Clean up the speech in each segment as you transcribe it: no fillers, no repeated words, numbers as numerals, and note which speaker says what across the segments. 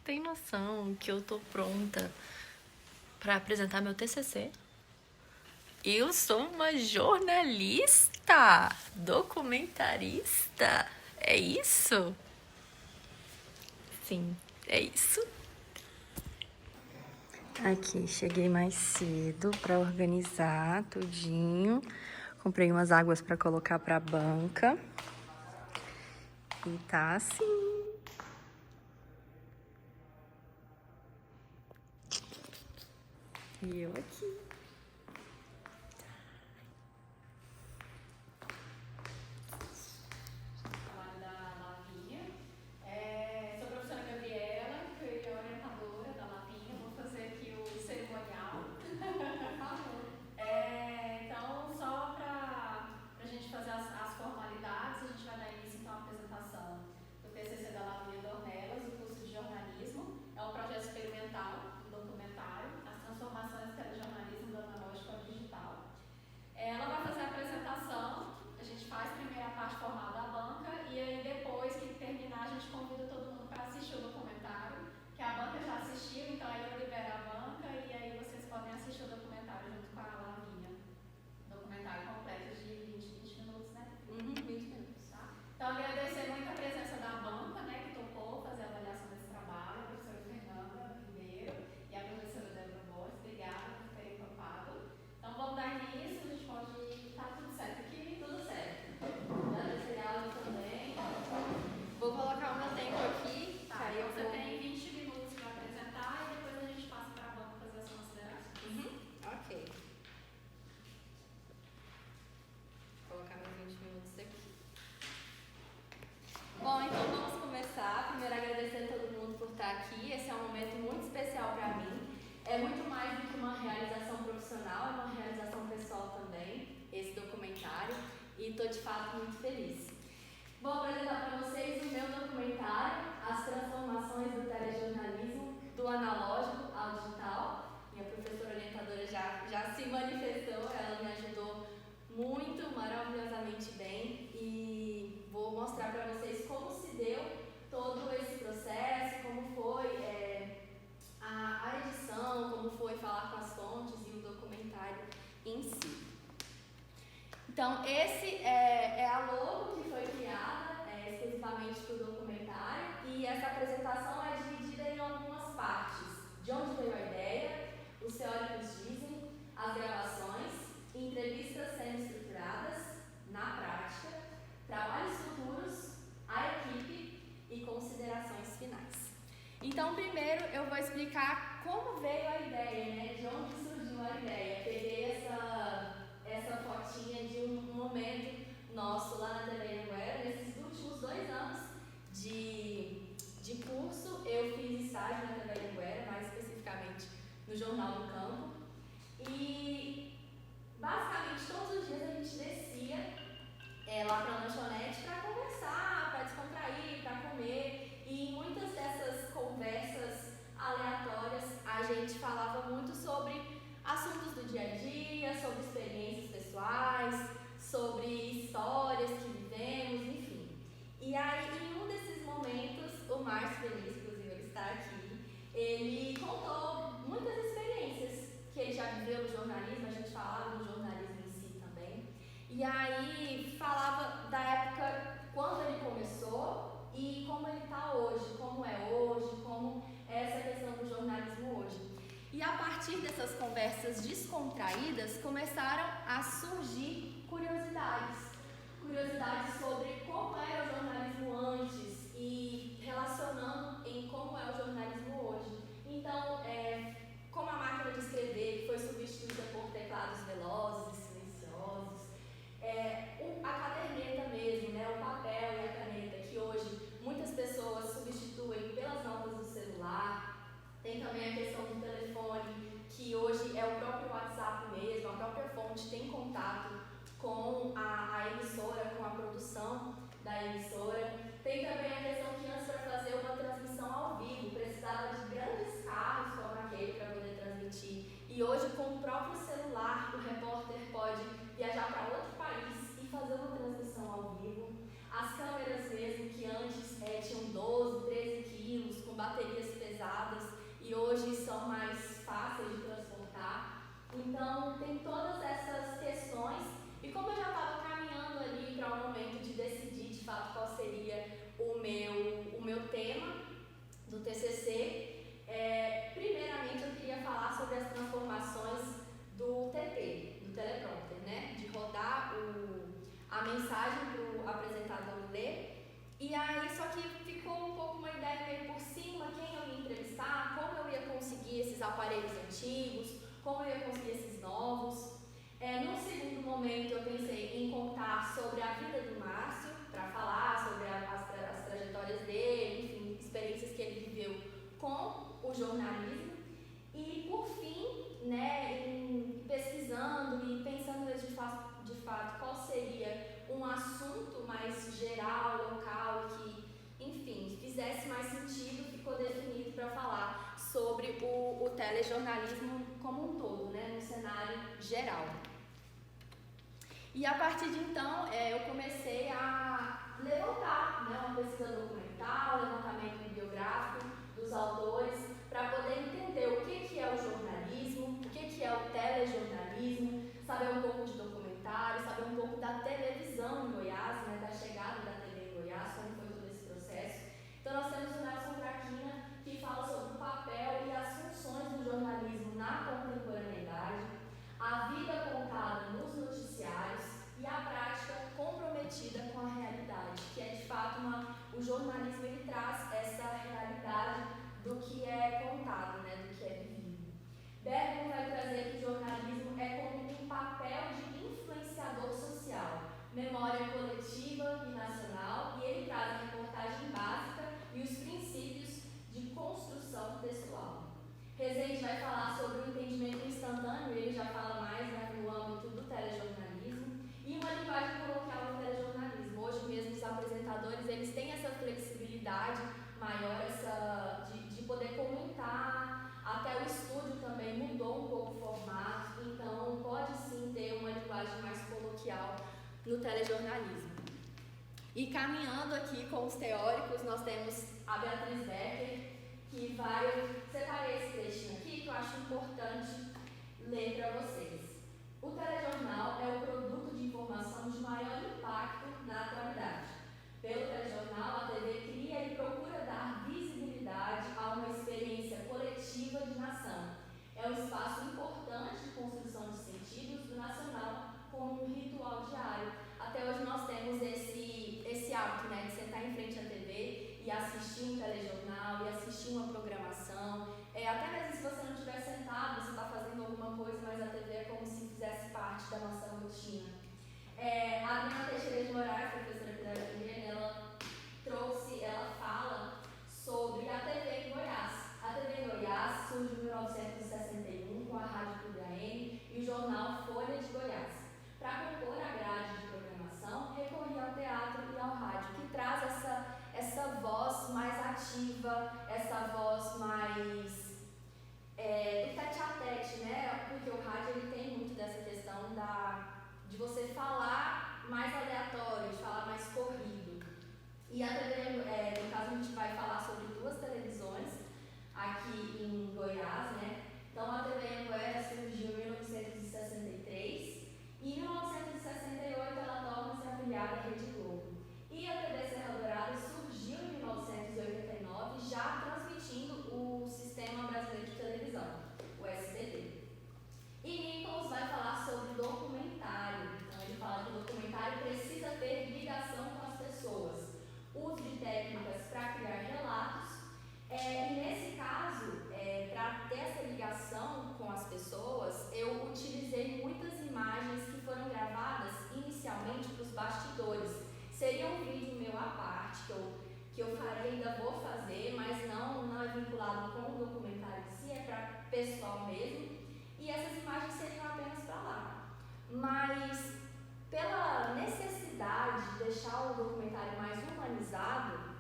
Speaker 1: tem noção que eu tô pronta pra apresentar meu TCC? Eu sou uma jornalista, documentarista. É isso? Sim, é isso. Aqui, cheguei mais cedo pra organizar tudinho. Comprei umas águas pra colocar pra banca. E tá assim. E eu aqui.
Speaker 2: Trabalho da Lapinha. Sou a professora Gabriela, fui a orientadora da Lapinha. Vou fazer aqui o cerimonial. Por favor. Então, só para a gente fazer as formalidades, a gente vai dar início então à apresentação do TCC da Lapinha Dornelas, o curso de jornalismo. É um projeto experimental, um documentário, as transformações do telejornalismo do analógico ao digital. Ela vai fazer a apresentação, a gente faz primeiro a parte formal da banca e aí depois que terminar a gente convida todo mundo para assistir o documentário, que a banca já assistiu, então aí eu libero a banca e aí vocês podem assistir o documentário junto com a Lavinha. Documentário completo de 20 minutos, né? 20 minutos, tá? Então agradecer muito a presença da banca, né, que topou fazer a avaliação desse trabalho, a professora Fernanda Ribeiro e a professora Débora Borges, obrigada por terem topado. Então vamos dar início, a gente pode. Tá tudo certo aqui? Tudo certo. Agradecer a aula também.
Speaker 1: Vou colocar o meu tempo aqui.
Speaker 2: Tá, aí você tem 20 minutos para apresentar e depois a gente passa para a banca fazer as considerações.
Speaker 1: Ok. Vou colocar meus 20 minutos aqui. Bom, então vamos começar. Primeiro agradecer a todo mundo por estar aqui. Esse é um momento muito especial para mim. É muito mais do que uma realização profissional, é uma realização pessoal também, esse documentário, e estou de fato muito feliz. Vou apresentar para vocês o meu documentário, As Transformações do Telejornalismo, do analógico ao digital. Minha professora orientadora já se manifestou, ela me ajudou muito, maravilhosamente bem, e vou mostrar para vocês como se deu todo esse processo, como foi a edição, como foi falar com as fontes e o documentário em si. Então, esse é a logo que foi criada exclusivamente para o documentário, e essa apresentação é dividida em algumas partes. De onde veio a ideia, os teóricos dizem, as gravações, entrevistas sendo estruturadas na prática, trabalhos futuros, a equipe e considerações finais. Então, primeiro eu vou explicar como veio a ideia, né? De onde surgiu a ideia. Peguei essa fotinha de um momento nosso lá na TV Anhanguera. Nesses últimos 2 anos de curso, eu fiz estágio na TV Anhanguera, mais especificamente no Jornal do Campo. E, basicamente, todos os dias a gente descia lá para a lanchonete para conversar, para descontrair, para comer. E em muitas dessas conversas aleatórias, a gente falava muito sobre assuntos do dia a dia, sobre experiências pessoais, sobre histórias que vivemos, enfim. E aí, em um desses momentos, o Márcio Feliz, inclusive ele está aqui, ele contou muitas experiências que ele já viveu no jornalismo, a gente falava do jornalismo em si também. E aí falava da época quando ele começou e como ele está hoje, como é hoje, como é essa questão do jornalismo hoje. E a partir dessas conversas descontraídas, começaram a surgir curiosidades sobre como era o jornalismo antes e relacionando em como é o jornalismo hoje. Então, como a máquina de escrever, que foi substituída por teclados velozes e silenciosos, a caderneta mesmo, né, o papel e a caneta, que hoje muitas pessoas substituem pelas notas do celular. Tem também a questão do telefone, que hoje é o próprio WhatsApp mesmo, a própria fonte tem contato com a emissora, com a produção da emissora. Tem também Então, tem todas essas questões. E como eu já estava caminhando ali para o momento de decidir, de fato, qual seria o meu tema do TCC, primeiramente eu queria falar sobre as transformações do TP, do teleprompter, né? De rodar a mensagem para o apresentador ler. E aí, só que ficou um pouco uma ideia meio por cima, quem eu ia entrevistar, como eu ia conseguir esses aparelhos antigos, como eu ia conseguir esses novos. Num segundo momento, eu pensei em contar sobre a vida do Márcio, para falar sobre as trajetórias dele, enfim, experiências que ele viveu com o jornalismo. E, por fim, né, em pesquisando e pensando de fato qual seria um assunto mais geral, local, que, enfim, fizesse mais sentido, ficou definido para falar sobre o telejornalismo como um todo, né, no cenário geral. E a partir de então, eu comecei a levantar, né, uma pesquisa documental, levantamento bibliográfico dos autores, para poder entender o que é o jornalismo, o que é o telejornalismo, saber um pouco de documentário, saber um pouco da televisão em Goiás, né, da chegada da TV em Goiás, como foi todo esse processo. Então nós temos o Nelson Traquina, que fala sobre o papel e as funções do jornalismo na contemporaneidade, a vida contada nos noticiários e a prática comprometida com a realidade, que é de fato o jornalismo, ele traz essa realidade do que é contado, né, do que é vivido. Bergman vai trazer que o jornalismo é como um papel de influenciador social, memória coletiva e nacional, e ele traz a reportagem básica e os princípios de construção textual. Rezende vai falar sobre o entendimento instantâneo, ele já fala mais, né, no âmbito do telejornalismo, e uma linguagem coloquial do telejornalismo. Hoje mesmo os apresentadores, eles têm essa flexibilidade maior, de poder comentar, até o estúdio também mudou um pouco o formato, então pode sim ter uma linguagem mais coloquial no telejornalismo. E caminhando aqui com os teóricos, nós temos a Beatriz Becker, que separei esse trechinho aqui que eu acho importante ler para vocês. O telejornal é o produto de informação de maior impacto na atualidade. Pelo telejornal, a TV cria e procura dar visibilidade a uma experiência coletiva de nação. É um espaço importante de construção de sentidos do nacional como um ritual diário. Até hoje nós temos esse hábito, né, de sentar em frente à TV e assistir um telejornal, e assistir uma programação. Até mesmo se você não estiver sentado, você está fazendo alguma coisa, mas a TV é como se fizesse parte da nossa rotina. A Adriana Teixeira de Moraes, professora aqui da UFMG, ela fala sobre a TV em Goiás. A TV em Goiás surge em 1961 com a Rádio Clube AM e o jornal Folha de Goiás. Para compor a grade de programação, recorria ao teatro e ao rádio, que traz essa voz mais ativa, essa voz mais do tete-a-tete, né? Porque o rádio ele tem muito dessa questão de você falar mais aleatório, de falar mais corrido. E a TV, no caso, a gente vai falar sobre duas televisões aqui em Goiás, né? Então, a TV em Goiás surgiu em 1963 e em 1968 ela torna-se afiliada à Rede Globo. E a TV Serra Dourada surgiu em 1989, já transmitindo o Sistema Brasileiro de Televisão, o SBT. E Nichols vai falar sobre documentário. Então, ele fala que o documentário precisa ter ligação com as pessoas, uso de técnicas para criar relatos. E nesse caso, para ter essa ligação com as pessoas, eu utilizei muitas imagens que foram gravadas inicialmente para os bastidores. Seria um vídeo meu à parte, que eu faria, ainda vou fazer, mas não é vinculado com o documentário em si, é para pessoal mesmo. E essas imagens seriam apenas para lá. Mas, pela necessidade de deixar o documentário mais humanizado,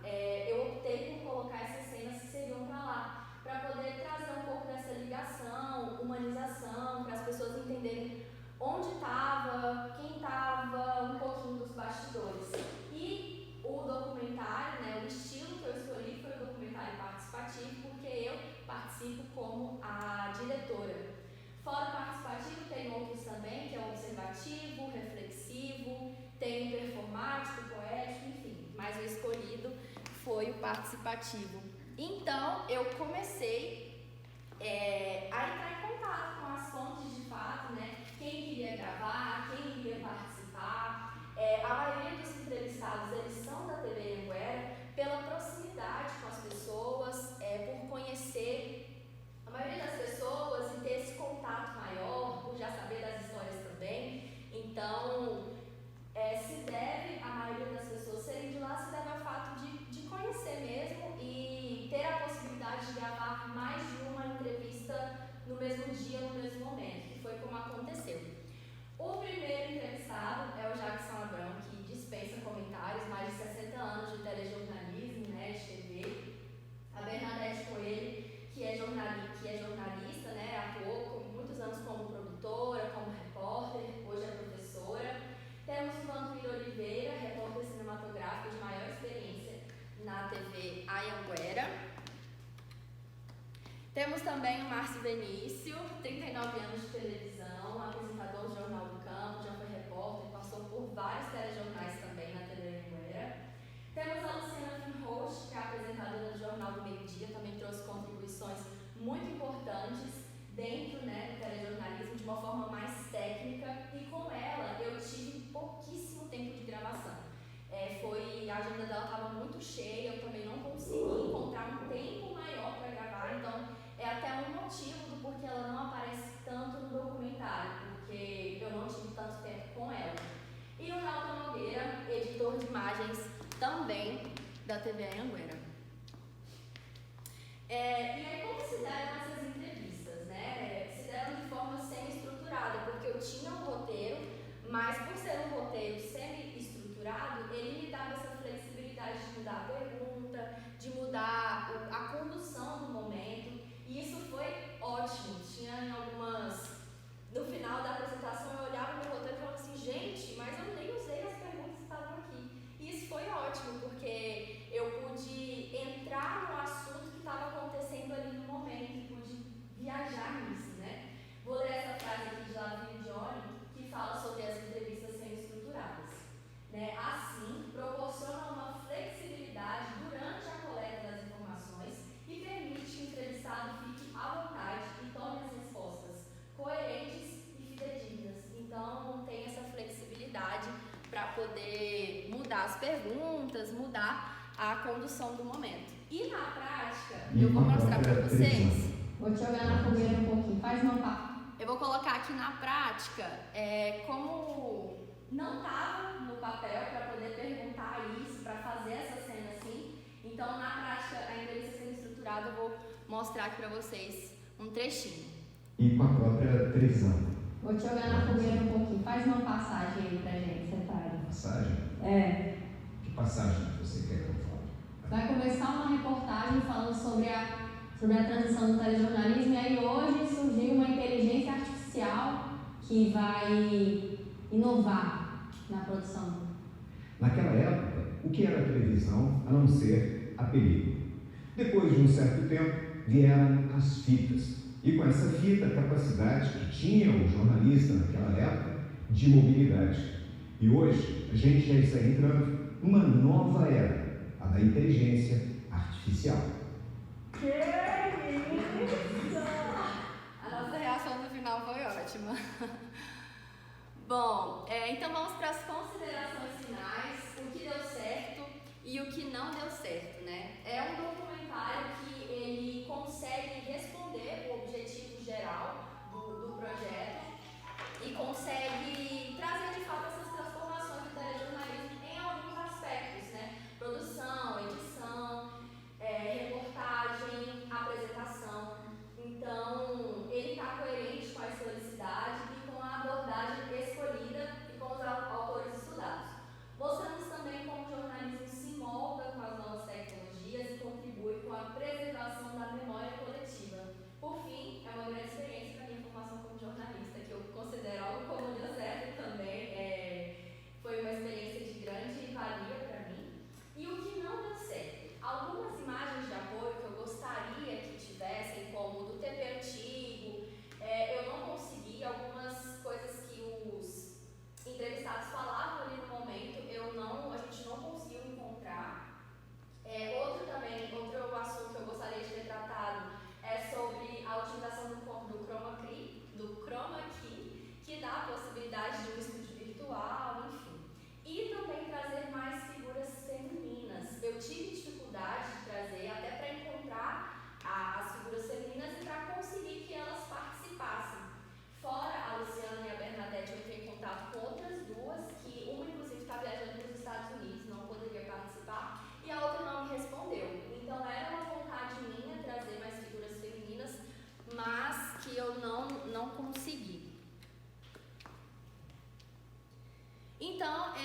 Speaker 1: eu optei por colocar essas cenas que seriam para lá, para poder trazer um pouco dessa ligação, humanização, para as pessoas entenderem onde estava, quem estava, um pouquinho dos bastidores. E o documentário, né, o estilo que eu escolhi foi o documentário participativo, porque eu participo como a diretora. Fora o participativo, tem outros também, que é o observativo, reflexivo, tem o performático, poético, enfim. Mas o escolhido foi o participativo. Então, eu comecei a entrar em contato com as fontes de fato, né? Quem queria gravar, quem iria participar. A maioria dos entrevistados, eles são da TV Anhanguera, pela proximidade com as pessoas, por conhecer a maioria das pessoas e ter esse contato maior, por já saber das histórias também. Então, se deve, a maioria das pessoas serem de lá, se deve ao fato de conhecer mesmo e ter a possibilidade de gravar mais de uma entrevista no mesmo dia, no mesmo momento, que foi como aconteceu. O primeiro entrevistado é o Jackson Abrão, que dispensa comentários, mais de 60 anos de telejornalismo, né, de TV. A Bernadette Coelho, que é jornalista, né, atuou com muitos anos como produtora, como repórter, hoje é professora. Temos o Vantuíra Oliveira, repórter cinematográfico de maior experiência na TV Anhanguera. Temos também o Márcio Benício, 39 anos de televisão, apresentador do Jornal do Campo, já foi repórter, passou por vários telejornais também na TV Anhanguera. Temos a Luciana Finhost, que é apresentadora do Jornal do Meio Dia, também trouxe contribuições muito importantes dentro, né, do telejornalismo de uma forma mais técnica, e com ela eu tive pouquíssimo tempo de gravação. A agenda dela estava muito cheia, eu também não consegui encontrar um tempo maior para gravar, então é até um motivo do porquê ela não aparece tanto no documentário, porque eu não tive tanto tempo com ela. E o Nalton Nogueira, editor de imagens também da TV Anhanguera. E aí, como se deram essas entrevistas, né? Se deram de forma semi-estruturada, porque eu tinha um roteiro, mas por ser um roteiro semi-estruturado, ele me dava essa flexibilidade de mudar a pergunta, de mudar a condução do momento, e isso foi ótimo. Tinha no final da apresentação, eu olhava no roteiro e falava assim, gente, mas eu nem usei as perguntas que estavam aqui. E isso foi ótimo, porque eu pude entrar no assunto que estava acontecendo ali no momento, e pude viajar nisso, né? Vou ler essa frase aqui de Lavínia Johnny, que fala sobre as entrevistas semi-estruturadas. Né? Assim, proporciona uma flexibilidade durante a coleta das informações e permite que o entrevistado fique à vontade e tome as respostas coerentes e fidedignas. Então, tem essa flexibilidade para poder mudar as perguntas, mudar a condução do momento. E na prática, eu vou mostrar para vocês.
Speaker 2: Vou te jogar na fogueira um pouquinho, faz uma pá.
Speaker 1: Eu vou colocar aqui na prática como não estava no papel para poder perguntar isso, para fazer essa cena assim. Então, na prática, a entrevista sendo estruturada, eu vou mostrar aqui para vocês um trechinho.
Speaker 3: E com a própria televisão.
Speaker 2: Vou te jogar na fogueira um pouquinho, faz uma passagem aí pra gente, separe.
Speaker 3: Passagem? Que passagem você quer que eu fale?
Speaker 2: Vai começar uma reportagem falando sobre a transição do telejornalismo, e aí hoje surgiu uma inteligência artificial que vai inovar na produção.
Speaker 3: Naquela época, o que era a televisão a não ser a película? Depois de um certo tempo, vieram as fitas. E com essa fita, a capacidade que tinha o jornalista naquela época de mobilidade. E hoje, a gente já está entrando numa nova era, a da inteligência artificial.
Speaker 1: Que isso! A nossa reação no final foi ótima. Bom, então vamos para as considerações finais, o que deu certo e o que não deu certo, né? É um documentário que ele consegue responder o objetivo geral do projeto e consegue trazer de fato essas transformações do telejornalismo em alguns aspectos, né? Produção, edição, reportagem, apresentação. Então, ele está coerente com a historicidade e com a abordagem escolhida e com os autores estudados. Mostramos também como o jornalismo se molda com as novas tecnologias e contribui com a preservação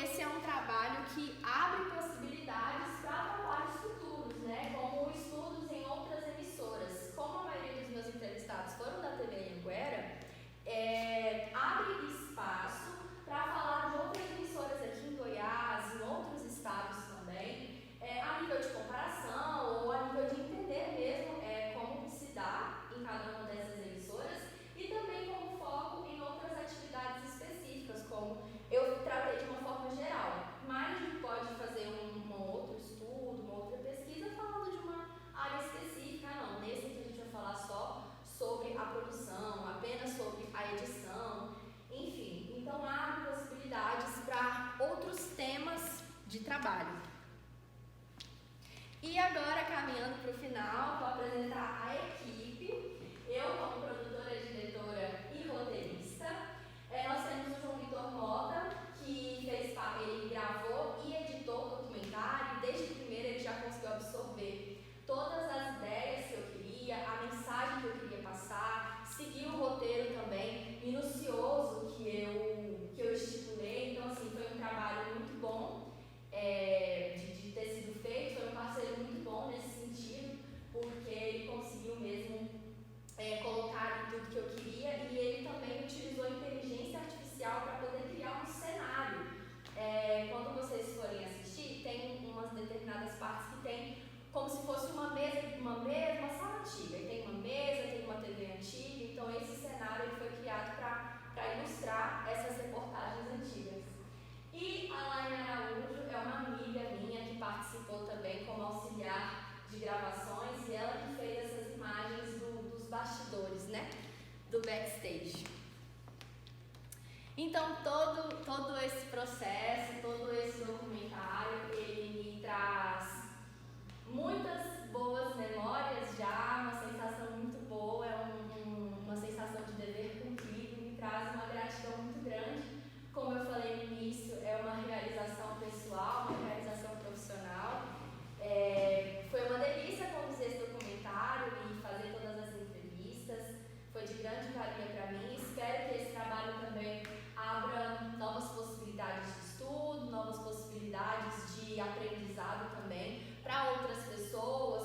Speaker 1: esse é um trabalho que abre possibilidades para trabalhos futuros, né? Como estudos em outras emissoras. Como a maioria dos meus entrevistados foram da TV Anhanguera, abre espaço para falar de outras emissoras aqui em Goiás, em outros estados também, a nível de comparação ou a nível de entender mesmo como se dá em cada uma dessas emissoras e também como foco em outras atividades específicas, como eu tratei de uma forma geral, mas a gente pode fazer um outro estudo, uma outra pesquisa falando de uma área específica, não, nesse aqui a gente vai falar só sobre a produção, apenas sobre a edição, enfim, então há possibilidades para outros temas de trabalho. E agora, caminhando para o final, vou apresentar a equipe. Eu, como produtora, diretora e roteirista, nós temos o João Vitor Mota, que ele gravou e editou o documentário. Desde o primeiro ele já conseguiu absorver todas as ideias que eu queria, a mensagem que eu queria passar, seguir o roteiro também minucioso que eu estipulei. Então, assim, foi um trabalho muito bom de ter sido feito. Foi um parceiro muito bom nesse sentido, porque ele conseguiu mesmo colocar tudo que eu queria, e ele também utilizou inteligência artificial para poder criar um cenário. Quando vocês forem assistir, tem umas determinadas partes que tem como se fosse uma sala antiga, e tem uma mesa, tem uma TV antiga, então esse cenário ele foi criado para ilustrar essas reportagens antigas. E a Laine Araújo é uma amiga minha que participou também como auxiliar de gravações, e ela que fez essas imagens dos bastidores, né? Do backstage. Então, todo esse processo, todo esse documentário, ele me traz muitas boas memórias já, uma sensação muito boa, uma sensação de dever cumprido, me traz uma gratidão muito grande. Como eu falei no início, é uma realização pessoal, uma realização profissional. Foi uma delícia conduzir esse documentário e fazer todas as entrevistas. Foi de grande valia para mim. Espero que esse trabalho também abra novas possibilidades de estudo, novas possibilidades de aprendizado também para outras pessoas.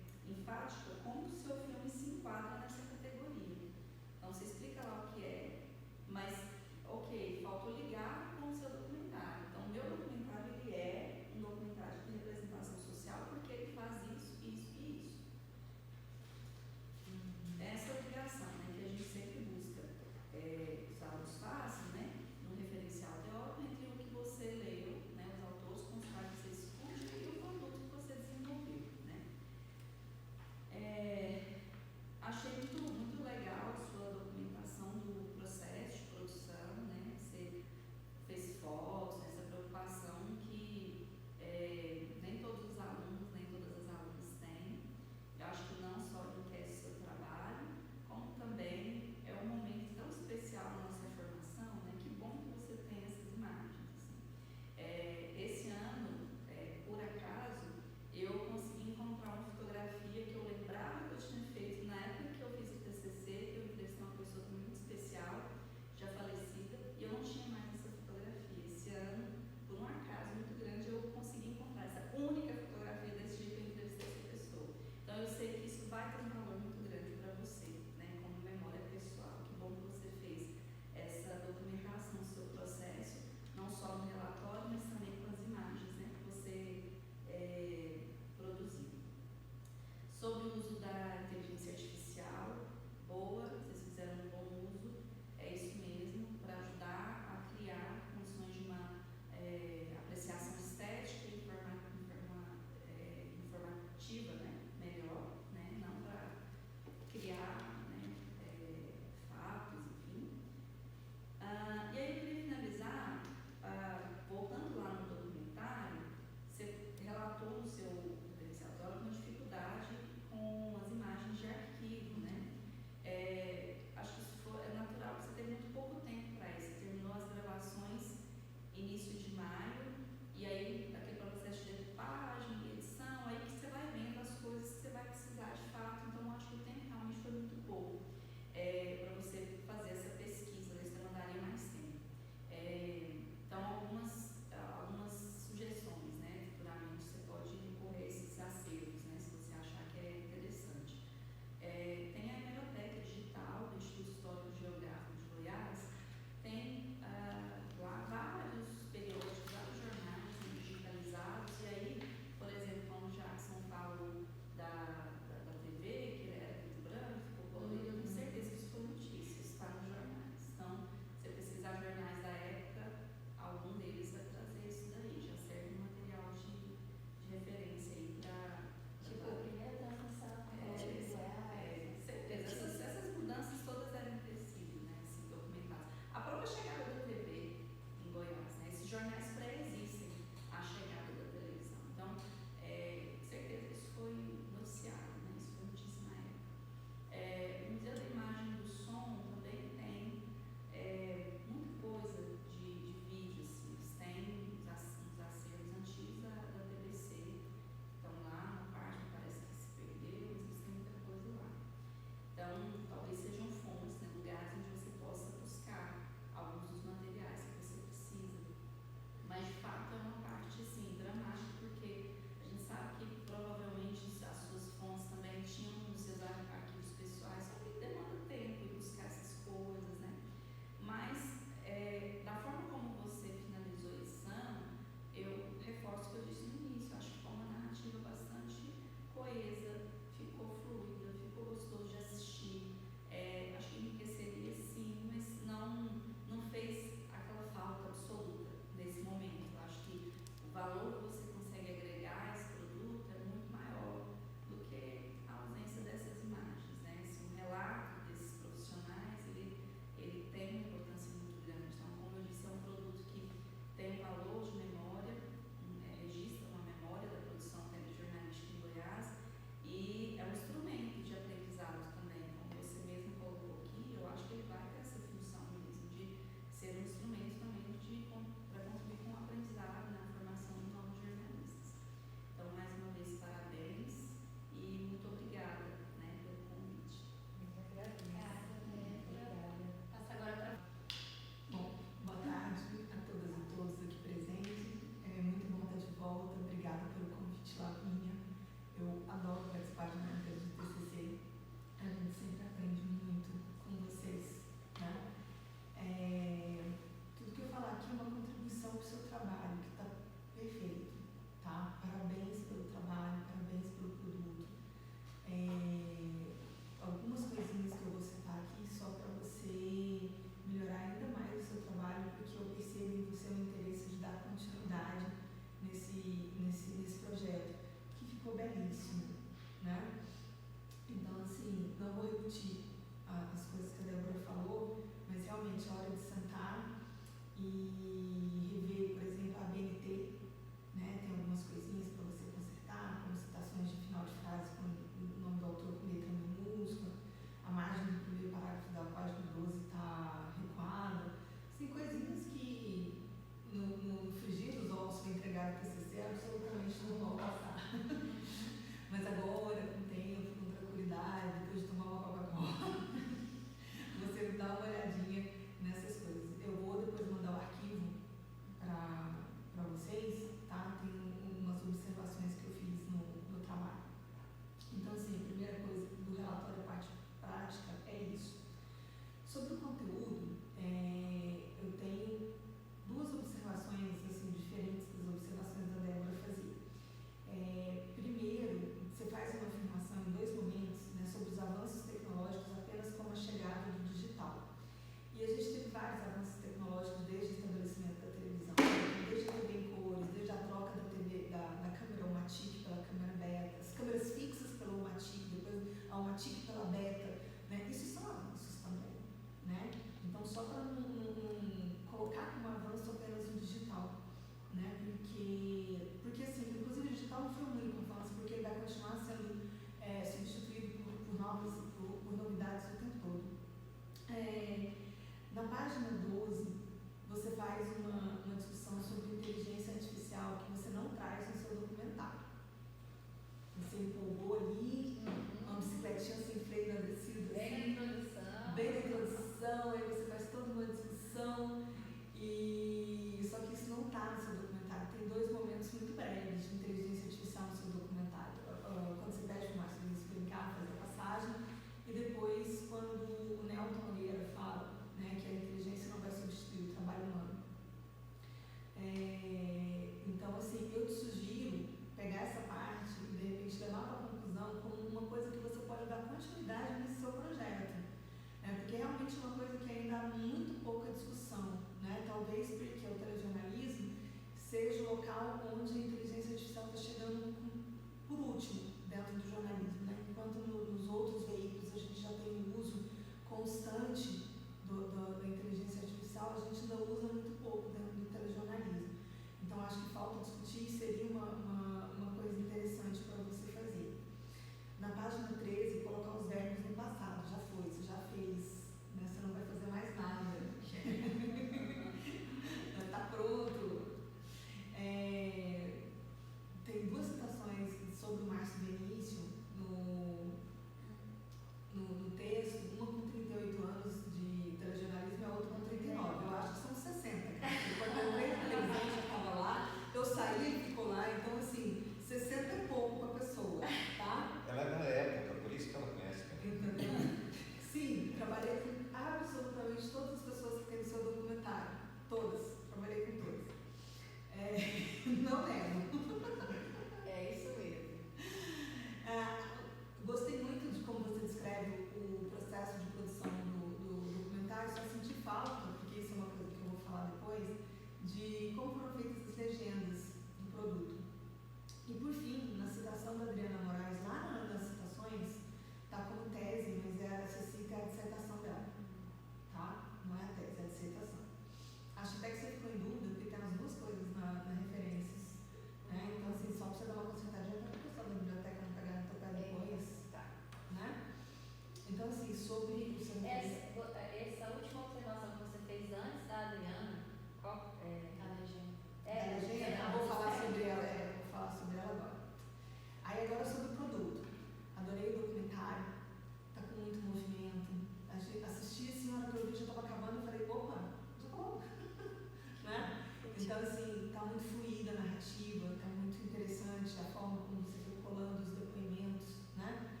Speaker 4: Então, assim, está muito fluida a narrativa, está muito interessante a forma como você foi colando os depoimentos, né?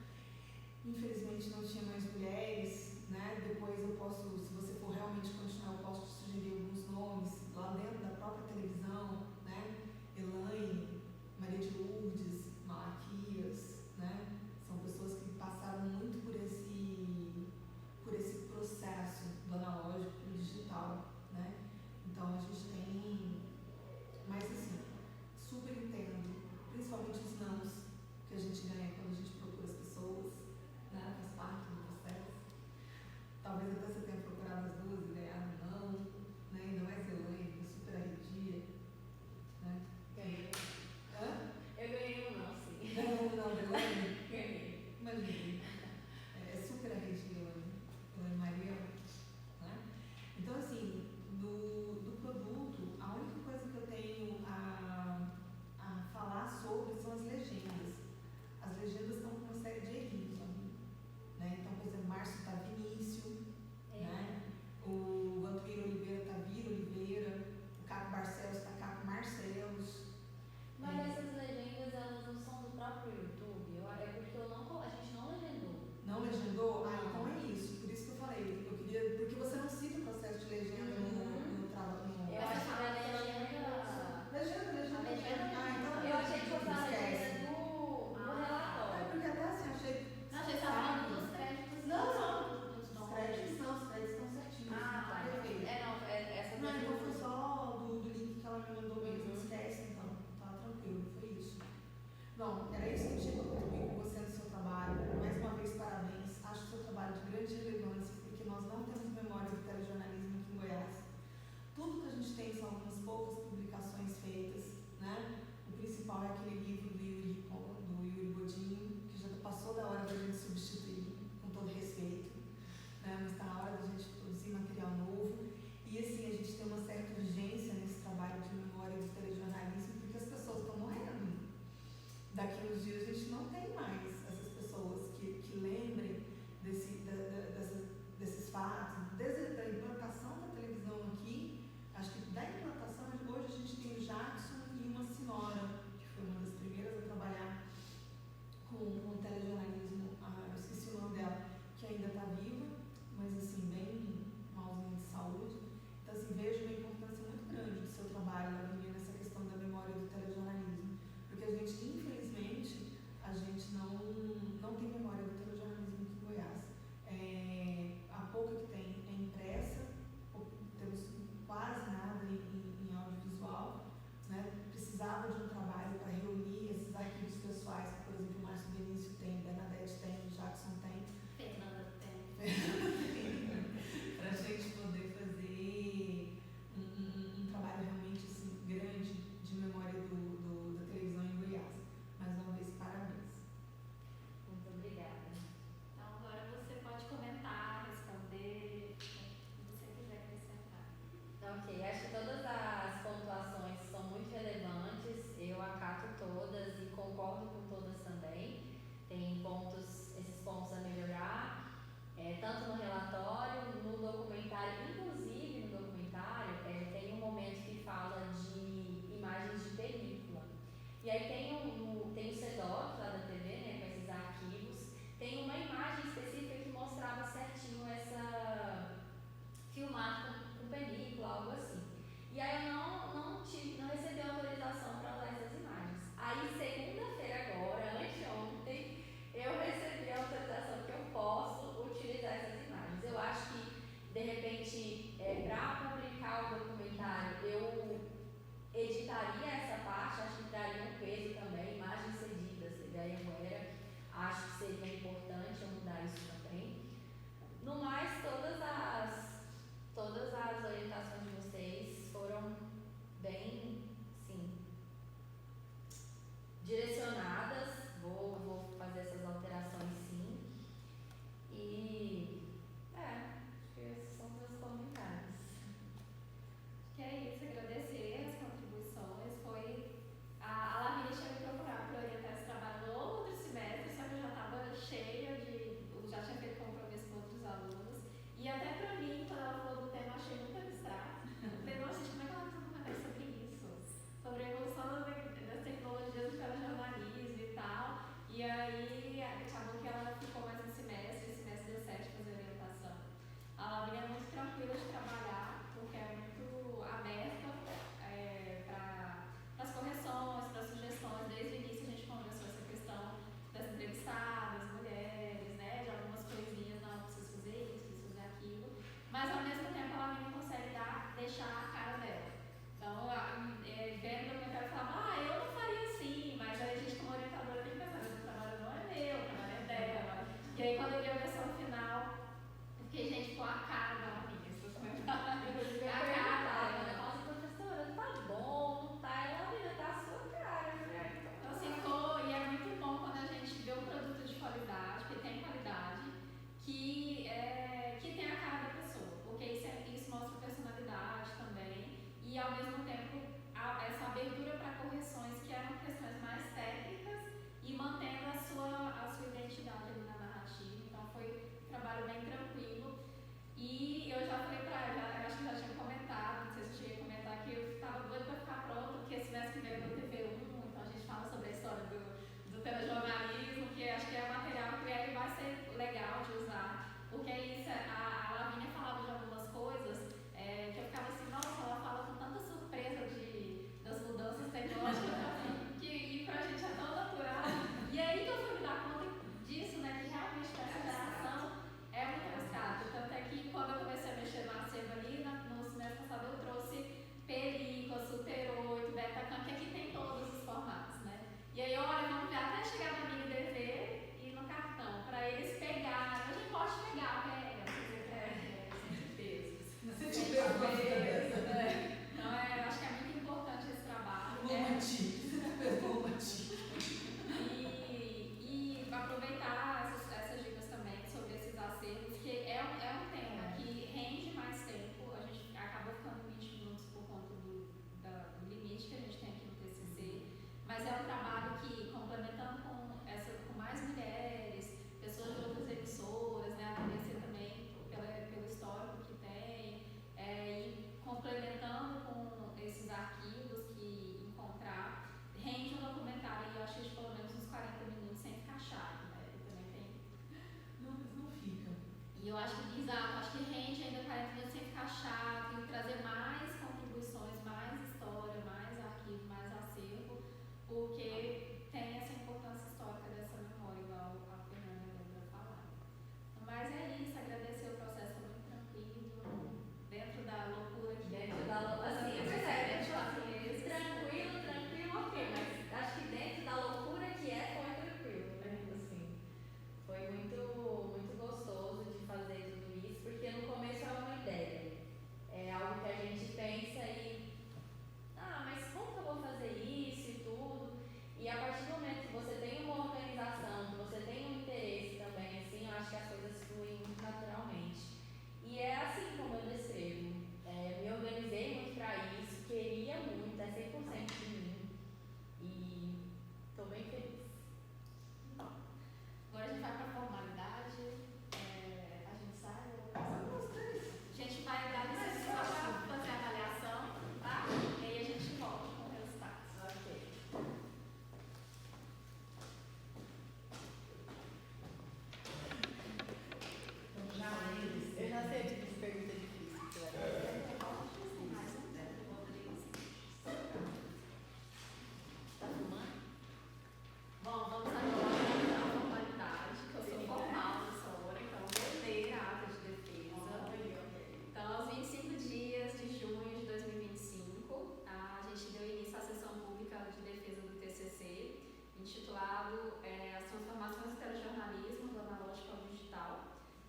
Speaker 4: Infelizmente não tinha mais mulheres, né? Depois eu posso, se você for realmente continuar, eu posso te sugerir alguns nomes lá dentro da própria televisão, né? Elaine, Maria de Lourdes, Malaquias, né? São pessoas que passaram muito por esse processo do analógico para o digital, né? Então a gente tem, mas assim,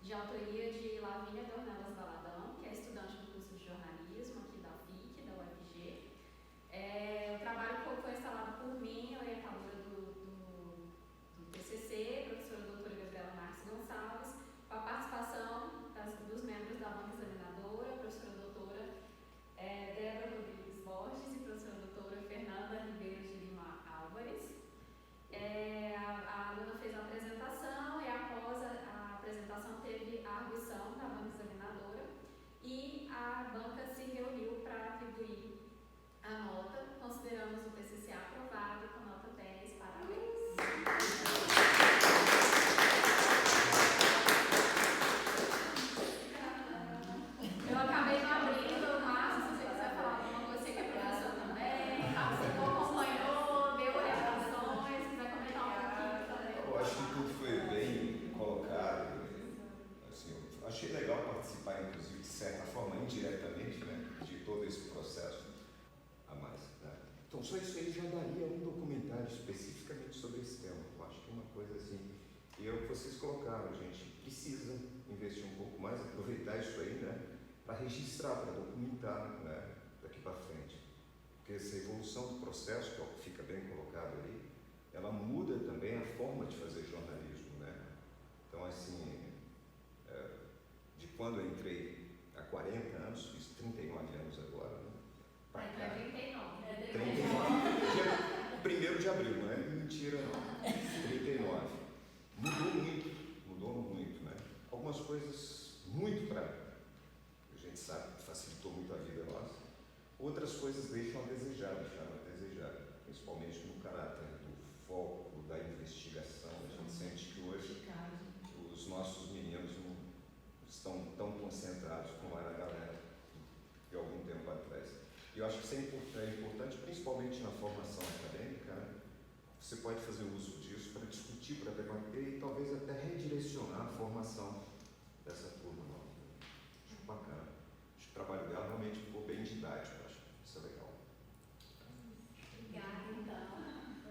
Speaker 2: de autoria de Lavínia Dornelas Valadão, que é estudante do curso de jornalismo aqui da FIC, da UFG. O trabalho foi instalado por mim, orientadora do TCC, professora doutora Gabriela Marques Gonçalves, com a participação dos membros da banca examinadora, professora doutora Débora Rodrigues Borges e professora doutora Fernanda Ribeiro de Lima Álvares. A aluna fez a apresentação e após a apresentação teve a arguição da banca examinadora e a banca se reuniu para atribuir a nota. Consideramos o TCC aprovado com nota 10. Parabéns! Eu acabei não abrindo, mas se você quiser falar alguma coisa, você que é professor também, participou, acompanhou, deu orientações, quiser comentar um pouquinho também.
Speaker 5: Eu acho que tudo foi bem colocado. Assim, eu achei legal participar, inclusive, de certa forma, indiretamente, né, de todo esse processo a mais. Né? Então, só isso aí já daria um documentário especificamente sobre esse tema. Eu acho que é uma coisa assim. E é o que vocês colocaram, a gente precisa investir um pouco mais, aproveitar isso aí, né, para registrar, para documentar, né, daqui para frente. Porque essa evolução do processo, que é o que fica bem colocado aí, ela muda também a forma de fazer jornalismo, né? Então, assim, de quando eu entrei há 40 anos, fiz 39 anos agora, né? Pra cá. 39. Dia 1º de abril, não é mentira não. 39. Mudou muito, né? Algumas coisas muito para a gente sabe que facilitou muito a vida nossa. Outras coisas deixam a desejar, principalmente no caráter do foco, da investigação. A gente sente que hoje os nossos meninos não estão tão concentrados como era a galera de algum tempo atrás. E eu acho que isso é importante, principalmente na formação acadêmica, né? Você pode fazer uso disso para discutir, para debater e talvez até redirecionar a formação dessa turma nova. Acho bacana. Acho que o trabalho dela realmente ficou bem didático. Acho que isso é legal.
Speaker 2: Obrigada, então.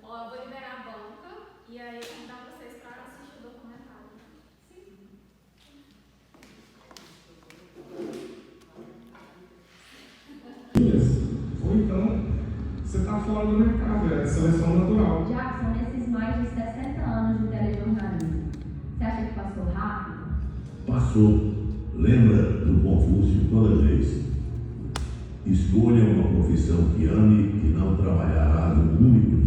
Speaker 2: Ó, eu vou liberar a banca e aí convidar vocês para assistir o documentário. Sim.
Speaker 6: Ou então, você está fora do mercado, é seleção natural.
Speaker 7: Jackson, nesses mais de 60 anos de telejornalismo, você acha que passou rápido?
Speaker 8: Passou. Lembra do Confúcio toda vez. Escolha uma profissão que ame e não trabalharás um único dia.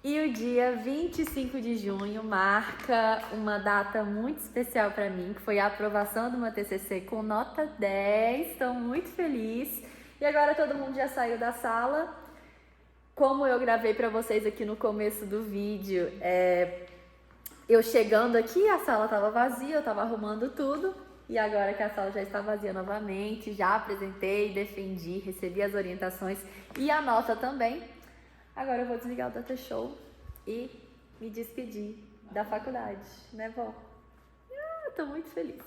Speaker 1: E o dia 25 de junho marca uma data muito especial para mim, que foi a aprovação do meu TCC com nota 10. Estou muito feliz. E agora todo mundo já saiu da sala. Como eu gravei para vocês aqui no começo do vídeo, eu chegando aqui, a sala estava vazia, eu estava arrumando tudo. E agora que a sala já está vazia novamente, já apresentei, defendi, recebi as orientações e a nota também. Agora eu vou desligar o Data Show e me despedir da faculdade, né, vó? Tô muito feliz.